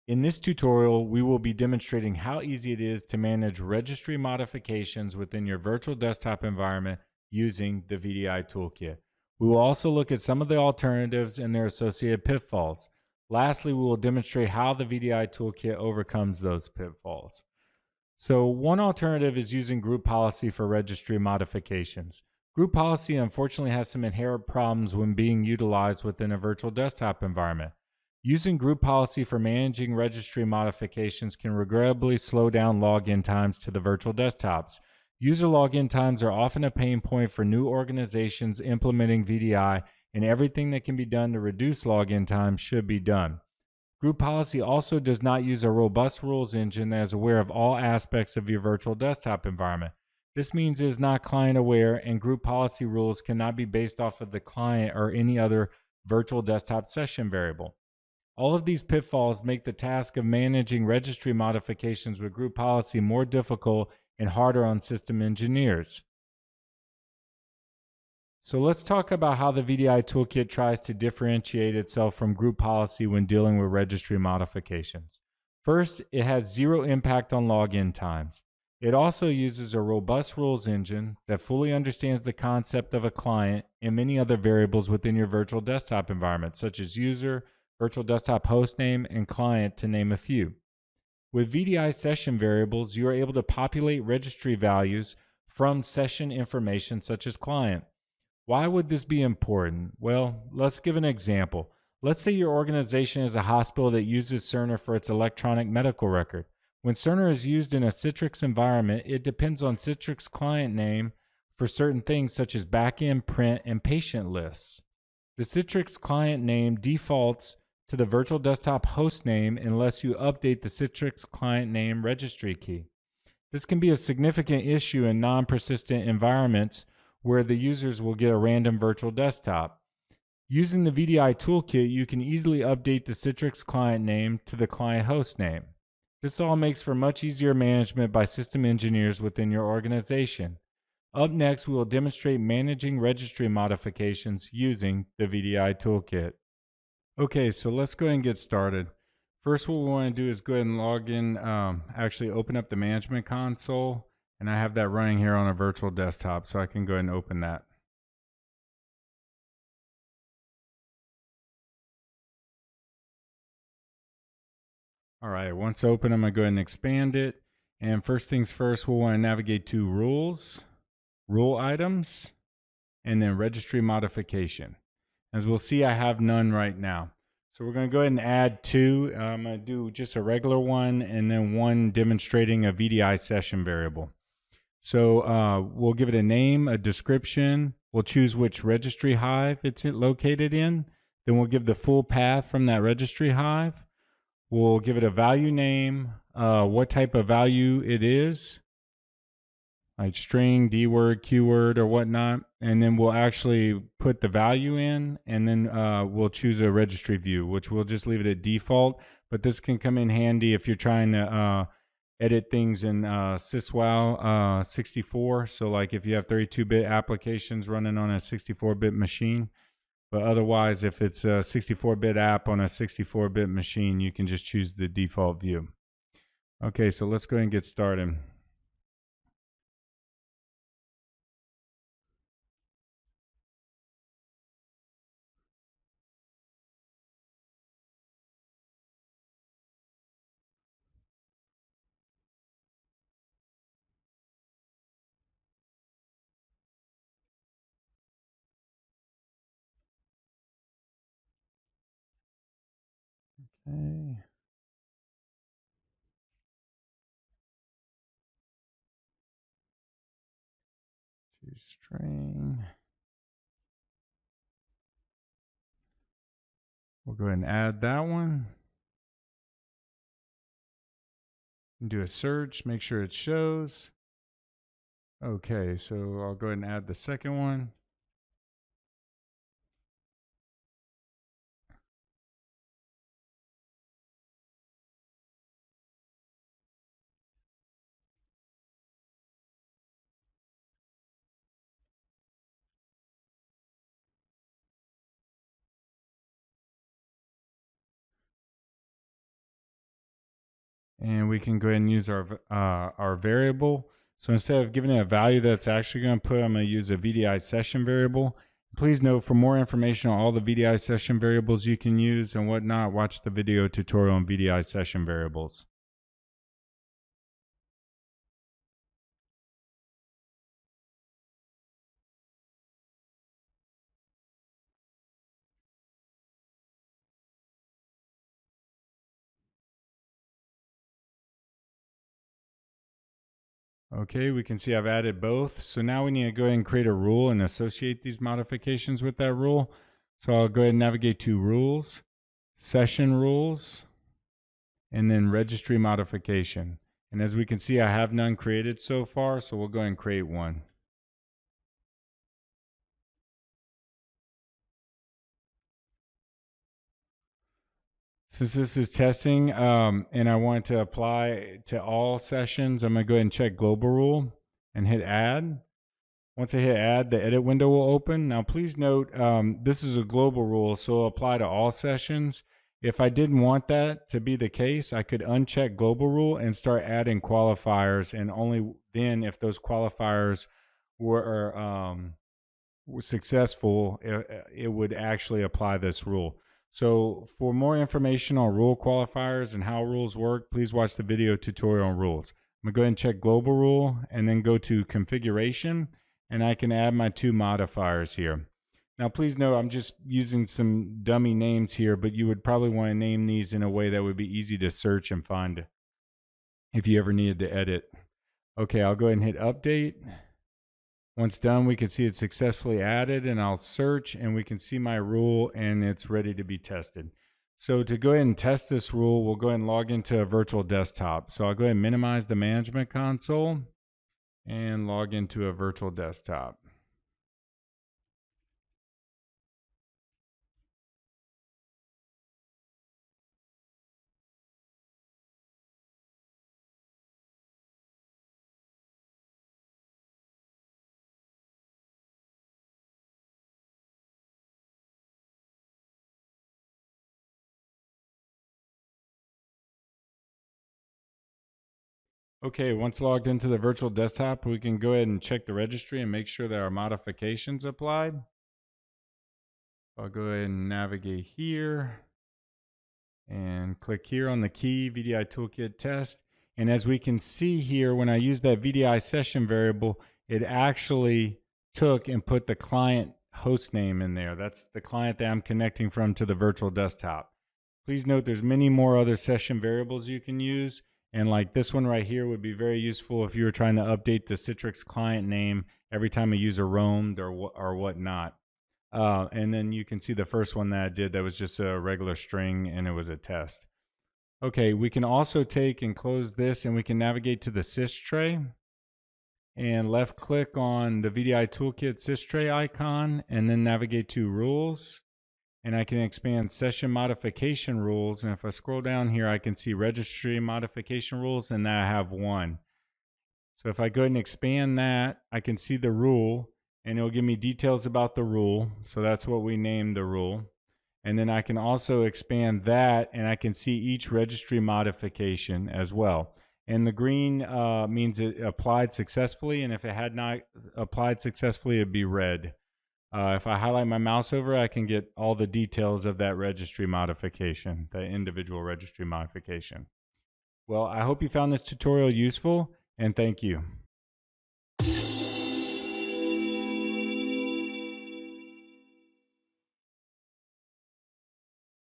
In this tutorial, we will be demonstrating how easy it is to manage registry modifications within your virtual desktop environment using the VDI ToolKit. We will also look at some of the alternatives and their associated pitfalls. Lastly, we will demonstrate how the VDI ToolKit overcomes those pitfalls. So one alternative is using group policy for registry modifications. Group policy unfortunately has some inherent problems when being utilized within a virtual desktop environment. Using group policy for managing registry modifications can regrettably slow down login times to the virtual desktops. User login times are often a pain point for new organizations implementing VDI, and everything that can be done to reduce login time should be done. Group policy also does not use a robust rules engine that is aware of all aspects of your virtual desktop environment. This means it is not client aware, and group policy rules cannot be based off of the client or any other virtual desktop session variable. All of these pitfalls make the task of managing registry modifications with group policy more difficult and harder on system engineers. So let's talk about how the VDI toolkit tries to differentiate itself from group policy when dealing with registry modifications. First, it has zero impact on login times. It also uses a robust rules engine that fully understands the concept of a client and many other variables within your virtual desktop environment, such as user, virtual desktop hostname, and client, to name a few. With VDI session variables, you are able to populate registry values from session information such as client. Why would this be important? Well, let's give an example. Let's say your organization is a hospital that uses Cerner for its electronic medical record. When Cerner is used in a Citrix environment, it depends on Citrix client name for certain things such as backend, print, and patient lists. The Citrix client name defaults to the virtual desktop host name unless you update the Citrix client name registry key. This can be a significant issue in non-persistent environments where the users will get a random virtual desktop. Using the VDI toolkit, you can easily update the Citrix client name to the client host name. This all makes for much easier management by system engineers within your organization. Up next, we will demonstrate managing registry modifications using the VDI toolkit. Okay, so let's go ahead and get started. First, what we want to do is go ahead and log in, actually open up the management console. And I have that running here on a virtual desktop, so I can go ahead and open that. All right, once open, I'm going to go ahead and expand it. And first things first, we'll want to navigate to Rules, Rule Items, and then Registry Modification. As we'll see, I have none right now. So we're going to go ahead and add two. I'm going to do just a regular one and then one demonstrating a VDI session variable. So we'll give it a name, a description. We'll choose which registry hive it's located in. Then we'll give the full path from that registry hive. We'll give it a value name, what type of value it is, like string, D-word, Q-word, or whatnot. And then we'll actually put the value in, and then we'll choose a registry view, which we'll just leave it at default. But this can come in handy if you're trying to edit things in syswow 64. So like if you have 32-bit applications running on a 64-bit machine. But otherwise, if it's a 64-bit app on a 64-bit machine, you can just choose the default view. Okay, so let's go ahead and get started. Okay. Choose string. We'll go ahead and add that one. And do a search, make sure it shows. Okay, so I'll go ahead and add the second one. And we can go ahead and use our variable. So instead of giving it a value that's actually going to put, I'm going to use a VDI session variable. Please note, for more information on all the VDI session variables you can use and whatnot, watch the video tutorial on VDI session variables. Okay, we can see I've added both. So now we need to go ahead and create a rule and associate these modifications with that rule. So I'll go ahead and navigate to Rules, Session Rules, and then Registry Modification. And as we can see, I have none created so far, so we'll go ahead and create one. Since this is testing and I want to apply to all sessions, I'm going to go ahead and check Global Rule and hit Add. Once I hit Add, the edit window will open. Now, please note, this is a global rule, so it'll apply to all sessions. If I didn't want that to be the case, I could uncheck Global Rule and start adding qualifiers, and only then, if those qualifiers were successful, it would actually apply this rule. So for more information on rule qualifiers and how rules work, please watch the video tutorial on rules. I'm going to go ahead and check Global Rule and then go to Configuration, and I can add my two modifiers here. Now, please note, I'm just using some dummy names here, but you would probably want to name these in a way that would be easy to search and find if you ever needed to edit. Okay, I'll go ahead and hit Update. Once done, we can see it's successfully added, and I'll search and we can see my rule and it's ready to be tested. So to go ahead and test this rule, we'll go ahead and log into a virtual desktop. So I'll go ahead and minimize the management console and log into a virtual desktop. Okay, once logged into the virtual desktop, we can go ahead and check the registry and make sure that our modifications applied. I'll go ahead and navigate here and click here on the key VDI ToolKit test. And as we can see here, when I use that VDI session variable, it actually took and put the client host name in there. That's the client that I'm connecting from to the virtual desktop. Please note there's many more other session variables you can use. And like this one right here would be very useful if you were trying to update the Citrix client name every time a user roamed or whatnot. And then you can see the first one that I did that was just a regular string and it was a test. Okay, we can also take and close this and we can navigate to the sys tray and left click on the VDI ToolKit sys tray icon and then navigate to rules. And I can expand session modification rules. And if I scroll down here, I can see registry modification rules, and now I have one. So if I go ahead and expand that, I can see the rule, and it'll give me details about the rule. So that's what we named the rule. And then I can also expand that, and I can see each registry modification as well. And the green means it applied successfully, and if it had not applied successfully, it'd be red. If I highlight my mouse over, I can get all the details of that registry modification, the individual registry modification. Well, I hope you found this tutorial useful, and thank you.